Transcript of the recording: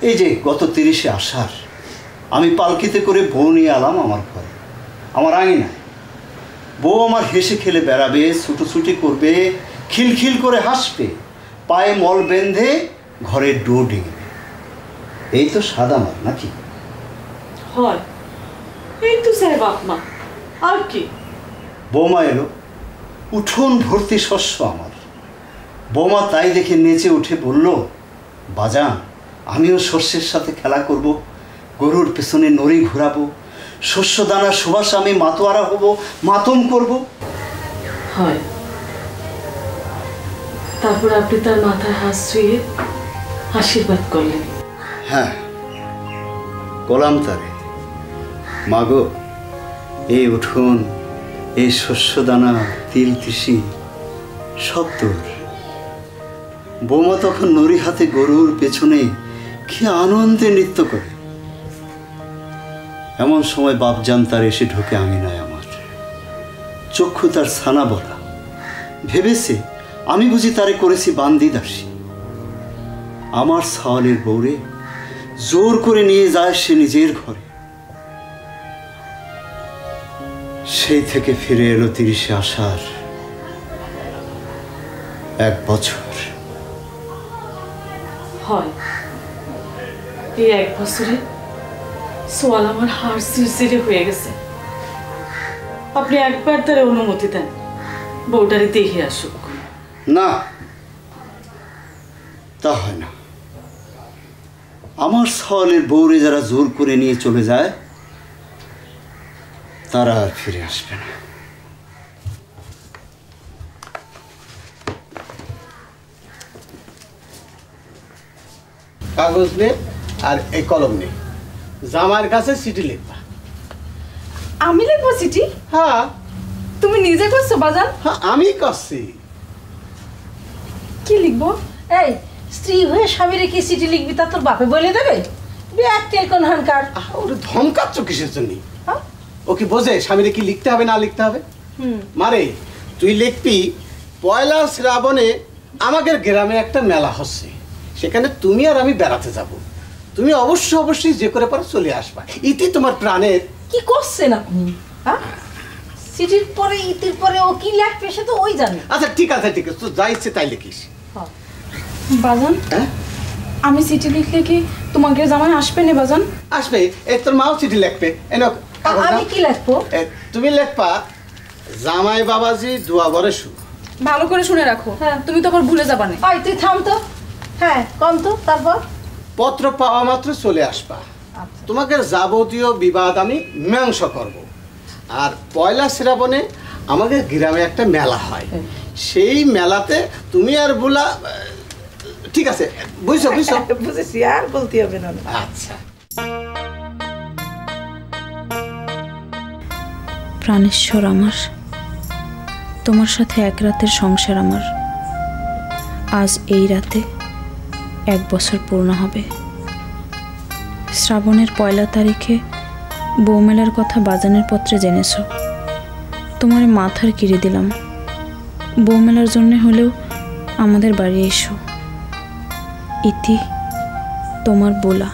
এই যে গত 30শে আষাঢ় আমি পালকিতে করে বউ নিয়ে এলাম আমার ঘরে, আমার আঙিনায়। বউ আমার হেসে খেলে বেড়াবে, ছুটোছুটি করবে, খিলখিল করে হাসবে, পায়ে মল বেঁধে ঘরের ডো ডিঙবে। এই তো সাদা মার নাকি? হয়, এই তো স্যার বাপ মা, আর কি? বৌমা এলো, উঠোন ভর্তি শস্য আমার। বৌমা তাই দেখে নেচে উঠে বলল, বাজান আমিও শস্যের সাথে খেলা করব, গরুর পেছনে নড়ি ঘুরাবো, শস্য দানা সুবাস আমি মাতোয়ারা হব, মাতম করব। হয়, তারপর আপনি তার মাথায় হাত ছুঁয়ে আশীর্বাদ করলেন। হ্যাঁ, গোলাম তারে, মাগো এই উঠোন, এই শস্য দানা, তিল তিসি সব তোর। বৌমা তখন নড়ি হাতে গরুর পেছনে কি আনন্দে নৃত্য করে। এমন সময় বাপজান তার এসে ঢোকে আঙিনায় আমার। চক্ষু তার ছানা বলা, ভেবেছে আমি বুঝি তারে করেছি বান্দি দাসী। আমার ছাওয়ালের বউরে জোর করে নিয়ে যায় সে নিজের ঘরে। সেই থেকে ফিরে এলো 30শে আষাঢ়, 1 বছর। হয়, এই 1 বছরে সোয়াল আমার হাড় সিরসিরে হয়ে গেছে। আপনি একবার তার অনুমতি দেন, বউটারে দেখে আসুক। না, তা হয় না। আমার ছাওয়ালের বউরে যারা জোর করে নিয়ে চলে যায় তারা আর ফিরে আসবে না। কাগজ নে আর এই কলম নে, জামার কাছে চিঠি লিখবা। আমি লিখবো চিঠি? হ্যাঁ। তুমি নিজে করছো বাজান? হ্যাঁ, আমি করছি। কি লিখবো? এই স্ত্রী হয়ে স্বামীরে কি চিঠি লিখবি তা তোর বাপে বলে দেবে? বিয়ার তেল কোন হানকার? ওরে ধমকাচ্ছ কিসের জন্য? ও কি বোঝে স্বামীরে কি লিখতে হবে না লিখতে হবে? মারে তুই লিখবি, 1লা শ্রাবণে আমাদের গ্রামে একটা মেলা হচ্ছে, সেখানে তুমি আর আমি বেড়াতে যাব। তুমি অবশ্যই যে করে পারো চলে আসবা। ইতি তোমার প্রাণের। কি করছেন আপনি? হ্যাঁ, চিঠির পরে ইতির পরে ও কি লিখবে সে তো ওই জানে। আচ্ছা ঠিক আছে তো যা ইচ্ছে তাই লিখিস। বাজান, হ্যাঁ, আমি চিঠি লিখলে কি তোমাকে জামাই আসবে না বাজান? আসবে। এই তোর মাও চিঠি লিখবে। আমি কি লিখবো? তুমি লিখবা, জামাই বাবাজি দোয়া করে শু। ভালো করে শুনে রাখো, তুমি তো আবার ভুলে যাবা না। ওই তুই থাম তো। হ্যাঁ কম তো। তারপর পত্র পাওয়া মাত্র চলে আসবা। তোমাকে যাবতীয় বিবাদ আমি মীমাংসা করব। আর 1লা শ্রাবণে আমাদের গ্রামে একটা মেলা হয়, সেই মেলাতে তুমি আর বুলা। ঠিক আছে, বুঝছো? বুঝেছি, আর বলতে হবে না। আচ্ছা। প্রাণেশ্বর আমার, তোমার সাথে 1 রাতের সংসার আমার আজ এই রাতে 1 বছর পূর্ণ হবে। শ্রাবণের 1লা তারিখে বৌমেলার কথা বাজানের পত্রে জেনেছ। তোমার মাথার কিরে দিলাম, বৌমেলার জন্য হলেও আমাদের বাড়ি এসো। ইতি তোমার বোলা।